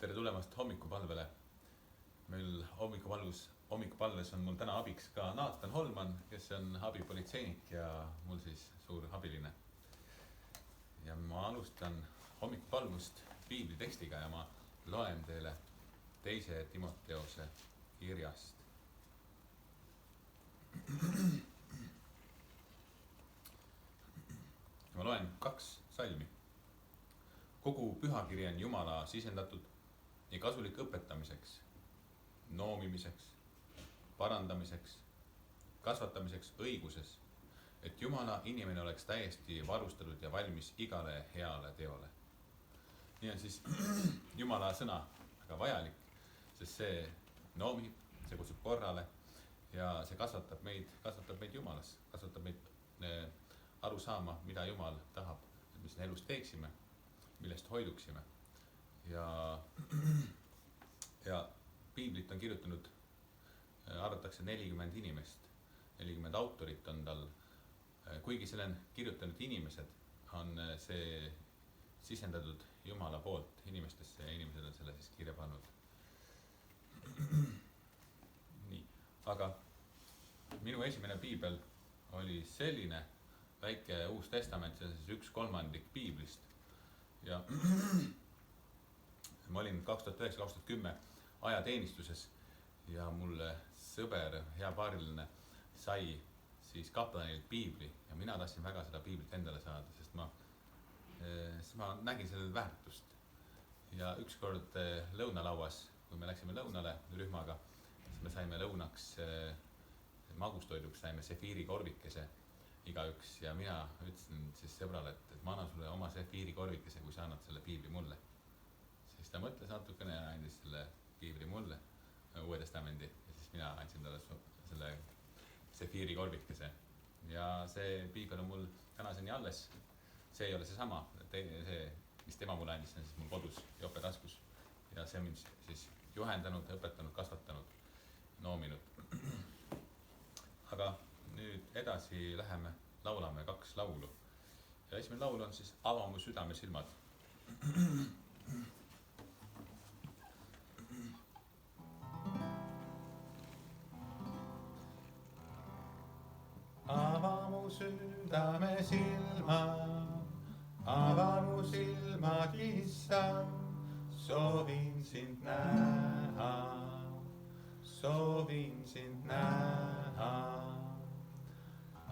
Tere tulemast hommikupalvele. Meil hommikupalves on mul täna abiks ka Naatan Holman, kes on abipolitseinik ja mul siis suur abiline. Ja ma alustan hommikupalvust piibli tekstiga ja ma loen teile 2. Timoteose kirjast. Ma loen 2 salmi. Kogu pühakiri on Jumala sisendatud ja kasulik õpetamiseks, noomimiseks, parandamiseks, kasvatamiseks õiguses, et Jumala inimene oleks täiesti varustatud ja valmis igale heale teole. Nii on siis Jumala sõna väga vajalik, sest see noomib, see kutsub korrale ja see kasvatab meid Jumalas, kasvatab meid aru saama, mida Jumal tahab, et mis elus teeksime, millest hoiduksime. Ja piiblit on kirjutanud, arvatakse 40 inimest, 40 autorit on tal. Kuigi selle on kirjutanud inimesed, on see sisendatud Jumala poolt inimestesse ja inimesed on selle siis kirja pannud. Nii, aga minu esimene piibel oli selline väike Uus Testament, see on siis 1/3 piiblist. Ja ma olin 2009-2010 ajateenistuses ja mulle sõber, hea paariline, sai siis kaplanilt piibli ja mina tahtsin väga seda piiblit endale saada, sest ma nägin sellel väärtust. Ja ükskord lõunalauas, kui me läksime lõunale rühmaga, siis me saime lõunaks magustoiduks, saime sefiiri korvikese igaüks ja mina ütlesin siis sõbrale, et ma annan sulle oma sefiiri korvikese, kui sa annad selle piibli mulle. Siis ta mõtles natukene ja andis selle piibli mulle, Uue Testamendi, ja siis mina andsin talle selle sefiiri korvikese. Ja see piibel on mul tänaseni alles. See ei ole seesama, see, mis tema mulle andis, on siis mul kodus jope taskus. Ja see on mind siis juhendanud, õpetanud, kasvatanud, noominud. Aga nüüd edasi läheme, laulame 2 laulu. Ja esimene laul on siis Ava mu südame silmad. Ava mu südame silmad, ava mu silmad, Issand, soovin sind näha, soovin sind näha.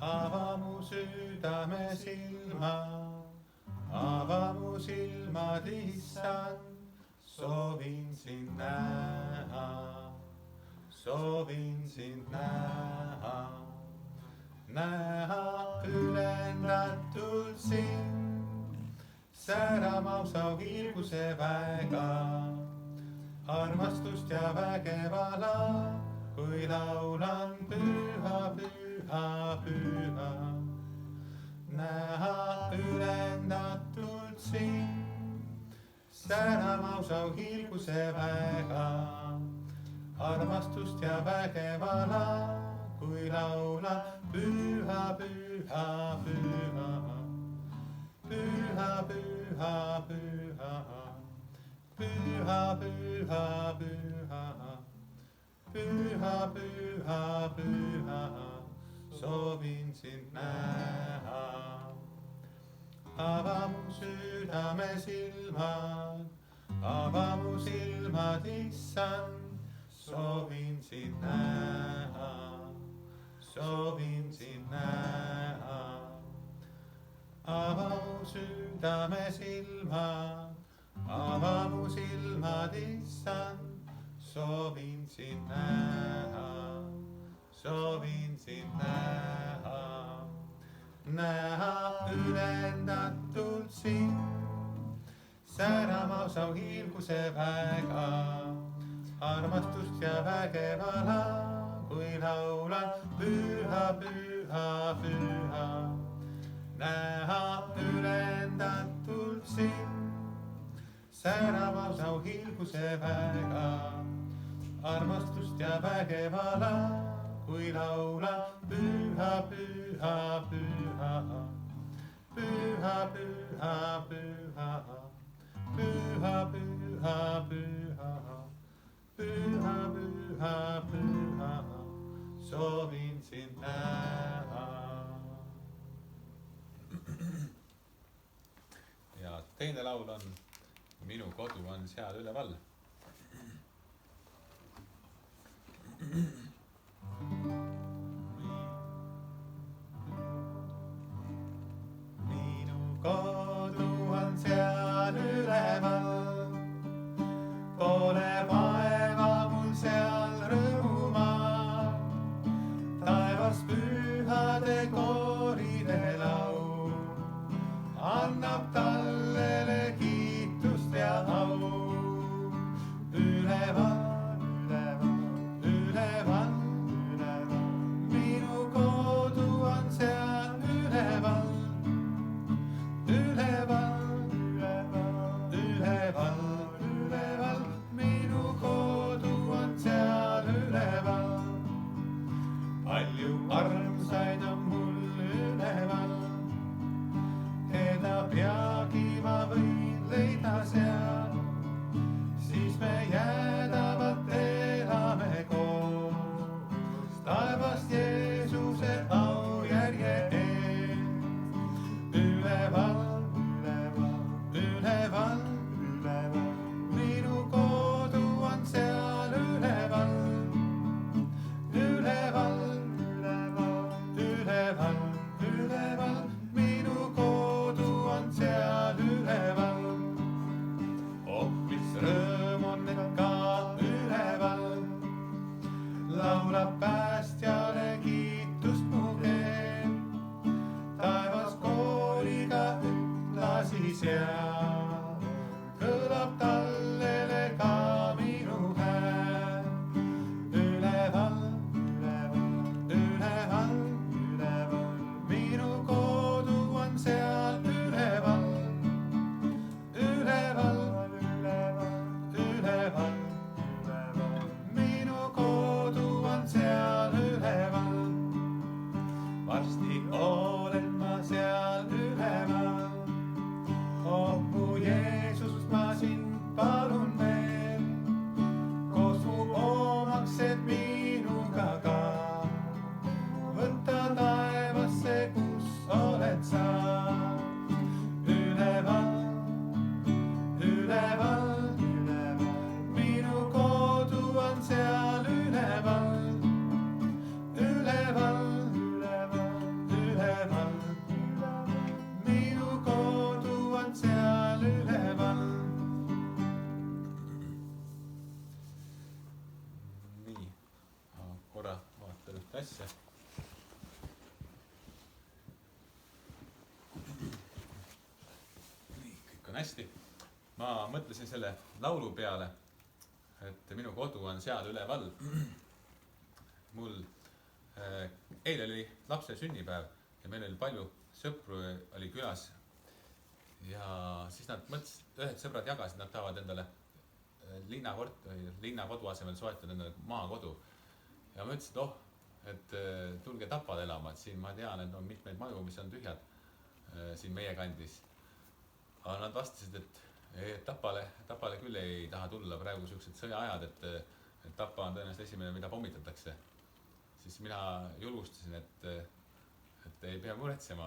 Ava mu südame silmad, ava mu silmad, Issand, soovin sind näha, soovin sind näha. Näha ülendatult sind, särama ausa hilguse väega, armastust ja vägevala, kui laulan püha, püha, püha. Näha ülendatult sind, särama ausa hilguse väega, armastust ja vägevala, kui laula püha, püha, püha, püha, püha, püha, püha, püha, püha, püha, püha, püha, soovin sind näha. Ava mu südame silmad, ava mu silmad, Issand, soovin sind näha, soovin sind näha. Ava mu südame silmad, ava mu silmad, Issand, soovin sind näha, soovin sind näha. Näha ülendatult sind, särama ausa hilguse väega, armastust ja vägevala, kui laulan püha, püha, püha. Näha ülendatult sind, särama ausa hilguse väega, armastust ja vägevala, kui laulan püha, püha, püha, püha, püha, püha, püha, püha, püha. laul on Minu kodu on seal üleval. Minu kodu on seal üleval, pole vaeva mul seal rõõmuma. Taevas pühade kooride laul annab tallele kiitust ja au. Üleval, üleval, üleval, üleval, minu kodu on seal üleval. Üleval, üleval, üleval, üleval, minu kodu on seal üleval. Palju armsaid on mul üleval, keda peagi ma võin leida seal. Siis me jäädavalt elame koos, taevast Jeesuse aujärje eest. Üleval, üleval, üleval, üleval, minu kodu on seal üleval. Üleval, üleval, üleval, üleval, minu kodu on seal üleval. Hoopis rõõm on ka üleval, laulab päästjale kiitust mu keel. Taevas kooriga ütlasi seal, kõlab tallele ka minu hääl. Üleval, üleval, üleval, üleval, minu kodu on seal üleval. Üleval, üleval, üleval, üleval, minu kodu on seal üleval. Varsti olen ma seal üleval. Oh mu Jeesus, ma sind palun veel, koos mu omaks, et minuga ka võtta taevasse, kus oled sa. Üleval, üleval, üleval, minu kodu on seal üleval. Üleval, üleval, üleval, üleval, minu kodu on seal üleval. Nii, korra vaatan ühte asja. Nii, kõik on hästi. Ma mõtlesin selle laulu peale, et minu kodu on seal üleval. Mul eile oli lapse sünnipäev ja meil oli palju sõpru oli külas. Ja siis nad mõtlesid, ühed sõbrad jagasid, nad tahavad endale linnakodu asemel soetada endale maakodu. Ja ma ütlesin, et tulge Tapale elama, et siin ma tean, et on mitmeid maju, mis on tühjad siin meie kandis. Aga nad vastasid, et Tapale küll ei taha tulla praegu sellised sõjaajad, et Tapa on tõenäoliselt esimene, mida pommitatakse. Siis mina julgustasin, et ei pea muretsema,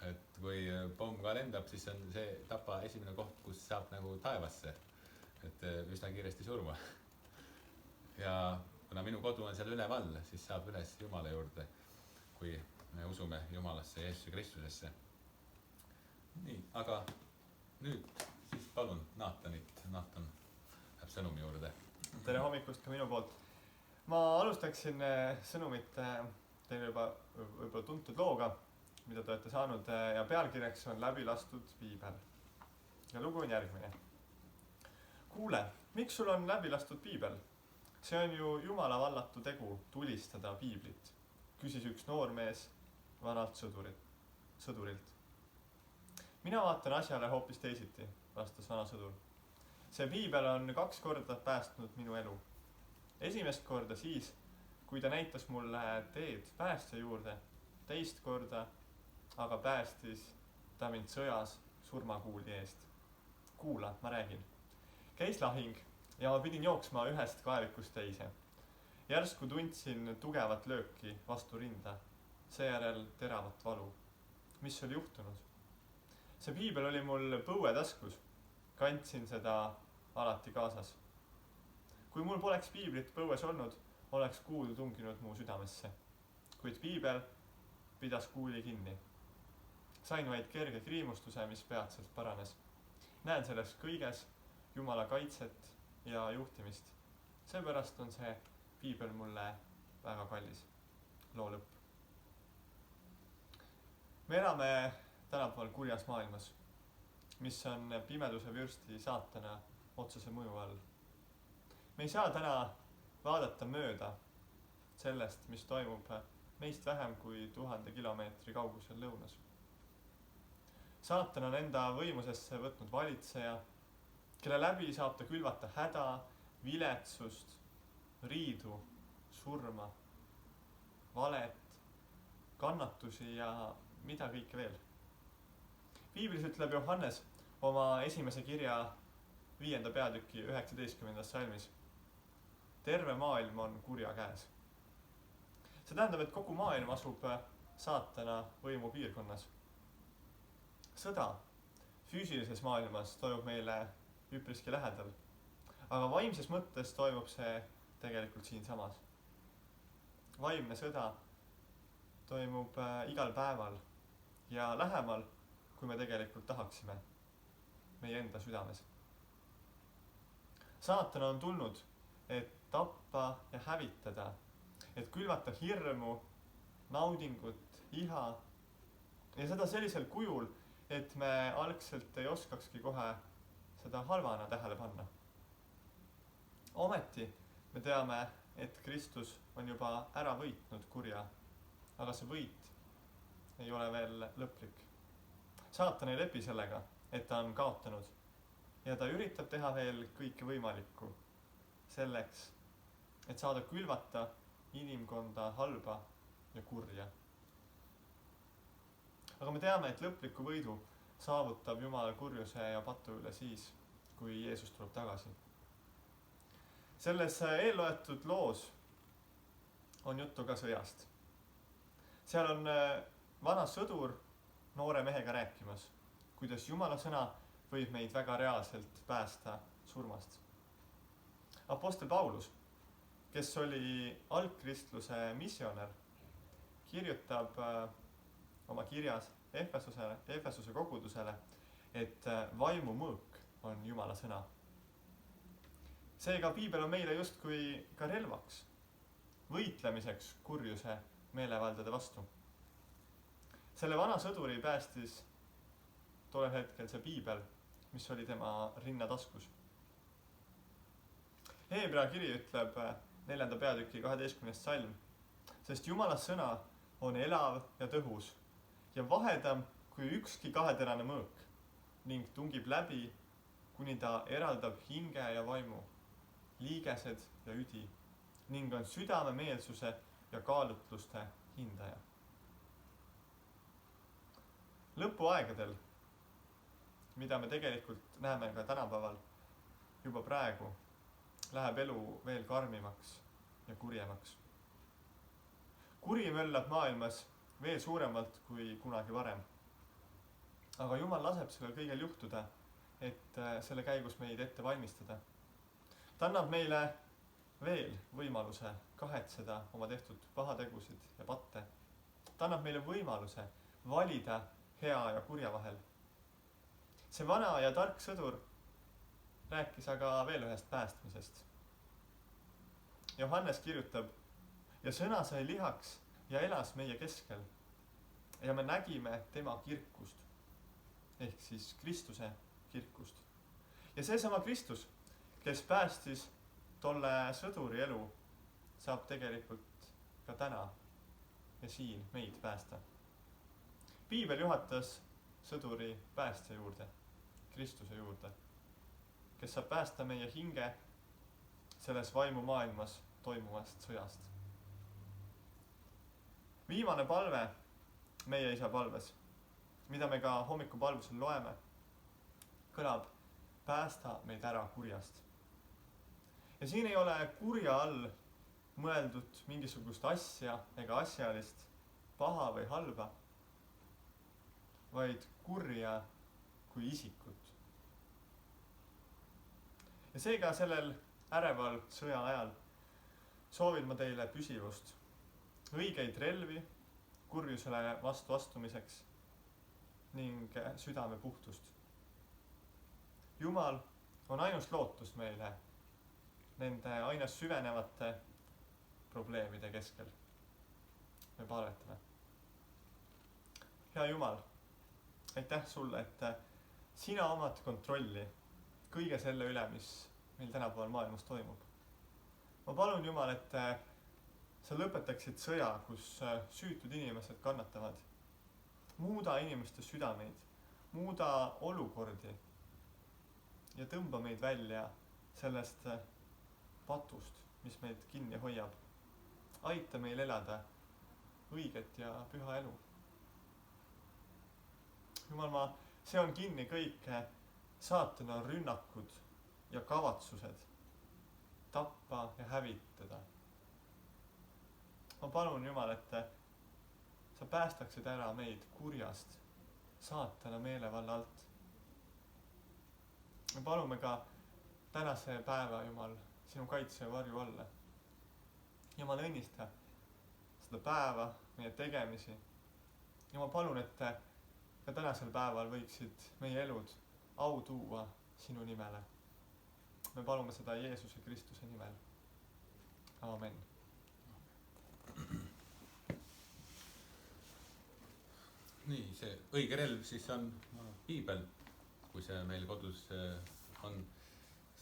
et kui pomm ka lendab, siis on see Tapa esimene koht, kus saab nagu taevasse, et üsna kiiresti surma. Ja kuna minu kodu on seal üleval, siis saab üles Jumala juurde, kui me usume Jumalasse, Jeesuse Kristusesse. Nii, aga nüüd siis palun Naatanit. Naatan läheb sõnumi juurde. Tere hommikust ka minu poolt. Ma alustaksin sõnumit teile juba võib-olla tuntud looga, mida te olete saanud ja pealkirjaks on Läbi lastud piibel. Ja lugu on järgmine. Kuule, miks sul on läbi lastud piibel? See on ju Jumala vallatu tegu tulistada piiblit, küsis üks noormees vanalt sõdurilt. Mina vaatan asjale hoopis teisiti, vastas vana sõdur. See piibel on 2 korda päästnud minu elu. Esimest korda siis, kui ta näitas mulle teed päästja juurde, teist korda aga päästis ta mind sõjas surmakuuli eest. Kuula, ma räägin. Käis lahing ja ma pidin jooksma ühest kaevikust teise. Järsku tundsin tugevat lööki vastu rinda, seejärel teravat valu. Mis oli juhtunud? See piibel oli mul põuetaskus kandsin seda alati kaasas. kui mul poleks piiblit põues olnud, oleks kuul tunginud mu südamesse. Kuid piibel pidas kuuli kinni. Sain vaid kerge kriimustuse, mis peatselt paranes. Näen selles kõiges Jumala kaitset ja juhtimist. Seepärast on see piibel mulle väga kallis. Loo lõpp. Me elame tänapäeval kurjas maailmas, mis on pimeduse vürsti saatana otsese mõju all. Me ei saa täna vaadata mööda sellest, mis toimub meist vähem kui 1000 kilomeetri kaugusel lõunas. Saatan on enda võimusesse võtnud valitseja, kelle läbi saab ta külvata häda, viletsust, riidu, surma, valet, kannatusi ja mida kõike veel. Piiblis ütleb Johannes oma esimese kirja 5. peatüki 19. salmis. Terve maailm on kurja käes. See tähendab, et kogu maailm asub saatana võimu piirkonnas. Sõda füüsilises maailmas toimub meile üpriski lähedal, aga vaimses mõttes toimub see tegelikult siinsamas. Vaimne sõda toimub igal päeval ja lähemal, kui me tegelikult tahaksime, meie enda südames. Saatan on tulnud, et tappa ja hävitada, et külvata hirmu, naudingut, iha ja seda sellisel kujul, et me algselt ei oskakski kohe seda halvana tähele panna. Ometi me teame, et Kristus on juba ära võitnud kurja, aga see võit ei ole veel lõplik. Saatan ei lepi sellega, et ta on kaotanud ja ta üritab teha veel kõike võimalikku selleks, et saada külvata inimkonda halba ja kurja. Aga me teame, et lõpliku võidu saavutab Jumal kurjuse ja patu üle siis, kui Jeesus tuleb tagasi. Selles eelloetud loos on juttu ka sõjast. Seal on vana sõdur noore mehega rääkimas, kuidas Jumala sõna võib meid väga reaalselt päästa surmast. Apostel Paulus, kes oli algkristluse missionär, kirjutab oma kirjas Efesuse kogudusele, et vaimu mõõk on Jumala sõna. Seega piibel on meile justkui ka relvaks, võitlemiseks kurjuse meelevaldade vastu. Selle vana sõduri päästis tollel hetkel see piibel, mis oli tema rinnataskus. Heebrea kiri ütleb 4. peatüki 12. salm, sest Jumala sõna on elav ja tõhus ja vahedam kui ükski kaheterane mõõk ning tungib läbi, kuni ta eraldab hinge ja vaimu, liigesed ja üdi ning on südame meelsuse ja kaalutluste hindaja. Lõpuaegadel, mida me tegelikult näeme ka tänapäeval juba praegu, läheb elu veel karmimaks ja kurjemaks. Kuri möllab maailmas veel suuremalt kui kunagi varem. Aga Jumal laseb sellel kõigel juhtuda, et selle käigus meid ette valmistada. Ta annab meile veel võimaluse kahetseda oma tehtud pahategusid ja patte. Ta annab meile võimaluse valida hea ja kurja vahel. See vana ja tark sõdur rääkis aga veel ühest päästmisest. Johannes kirjutab, ja sõna sai lihaks ja elas meie keskel ja me nägime tema kirkust, ehk siis Kristuse kirkust. Ja seesama Kristus, kes päästis tolle sõduri elu, saab tegelikult ka täna ja siin meid päästa. Piibel juhatas sõduri päästja juurde, Kristuse juurde, kes saab päästa meie hinge selles vaimumaailmas toimuvast sõjast. Viimane palve meie isa palves, mida me ka hommikupalvusel loeme, kõlab päästa meid ära kurjast. Ja siin ei ole kurja all mõeldud mingisugust asja ega asjalist, paha või halba, vaid kurja kui isikut. ja seega sellel äreval sõja ajal soovin ma teile püsivust, õigeid relvi kurjusele vastu astumiseks ning südame puhtust. Jumal on ainus lootus meile nende aina süvenevate probleemide keskel. Me palvetame. Hea Jumal, aitäh sulle, et sina omad kontrolli kõige selle üle, mis meil tänapäeval maailmas toimub. Ma palun Jumal, et sa lõpetaksid sõja, kus süütud inimesed kannatavad. Muuda inimeste südameid, muuda olukordi ja tõmba meid välja sellest patust, mis meid kinni hoiab. Aita meil elada õiget ja püha elu. Jumal, ma seon kinni kõik saatana rünnakud ja kavatsused tappa ja hävitada. Ma palun Jumal, et sa päästaksid ära meid kurjast saatana meelevalla alt. Me palume ka tänase päeva, Jumal, sinu kaitse ja varju alla. Jumal, õnnista seda päeva, meie tegemisi. Ja ma palun, et ka tänasel päeval võiksid meie elud au tuua sinu nimele. Me palume seda Jeesuse Kristuse nimel. Aamen. Nii, see õige relv siis on piibel, kui see meil kodus on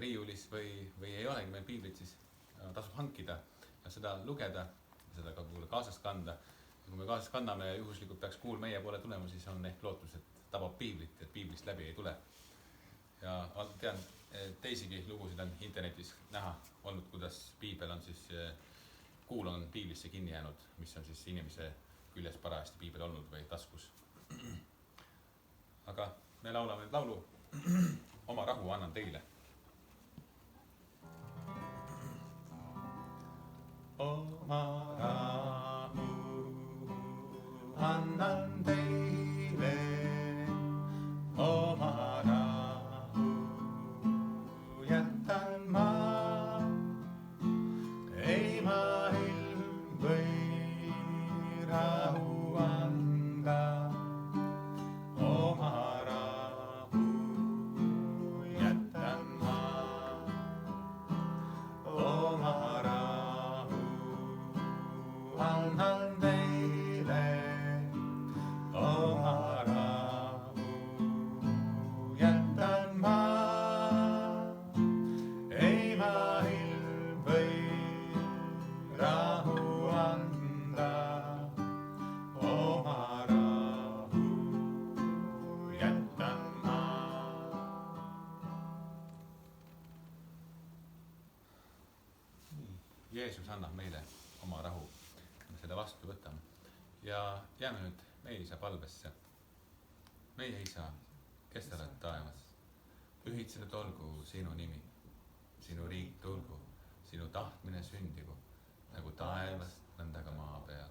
riiulis või ei olegi meil piiblit, siis tasub hankida ja seda lugeda ja seda ka kaasas kanda. Ja kui me kaasas kanname ja juhuslikult peaks kuul meie poole tulema, siis on ehk lootus, et tabab piiblit, et piiblist läbi ei tule. Ja tean, teisigi lugusid on internetis näha olnud, kuidas piibel on siis, kuul on piiblisse kinni jäänud, mis on siis inimese küljes parajasti piibel olnud või taskus. Aga me laulame nüüd laulu Oma rahu annan teile. Oma rahu annan teile, oma rahu jätan ma, ei ma ilm või rahu anda, oma rahu jätan ma, oma rahu annan teile, oma rahu jätan ma, ei ma ilm või rahu anda, oma rahu jätan ma. Jeesus annab meile oma rahu, me selle vastu võtame ja jääme nüüd meie isa palvesse. Meie isa, kes sa oled taevas, pühitsenud olgu sinu nimi, sinu riik tulgu, sinu tahtmine sündigu, nagu taevast, nõnda ka maa peal.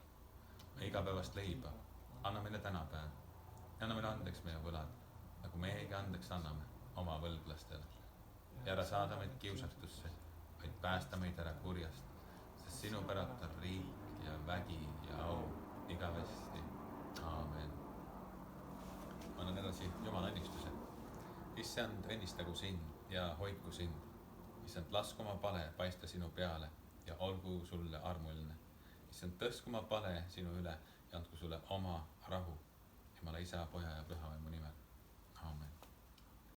Me igapäevast leiba, anna meile tänapäev ja anna meile andeks meie võlad, nagu meiegi andeks anname oma võlglastele. Ja ära saada meid kiusastusse, vaid päästa meid ära kurjast, sest sinu päralt on riik ja vägi ja au igavesti. Aamen. Annan edasi Jumala õnnistuse. Issand, õnnistagu sind ja hoidku sind. Issand, lasku oma pale paista sinu peale ja olgu sulle armuline. Issand, tõsku oma pale sinu üle ja andku sulle oma rahu. Jumala Isa, Poja ja Püha Vaimu nimel. Aamen.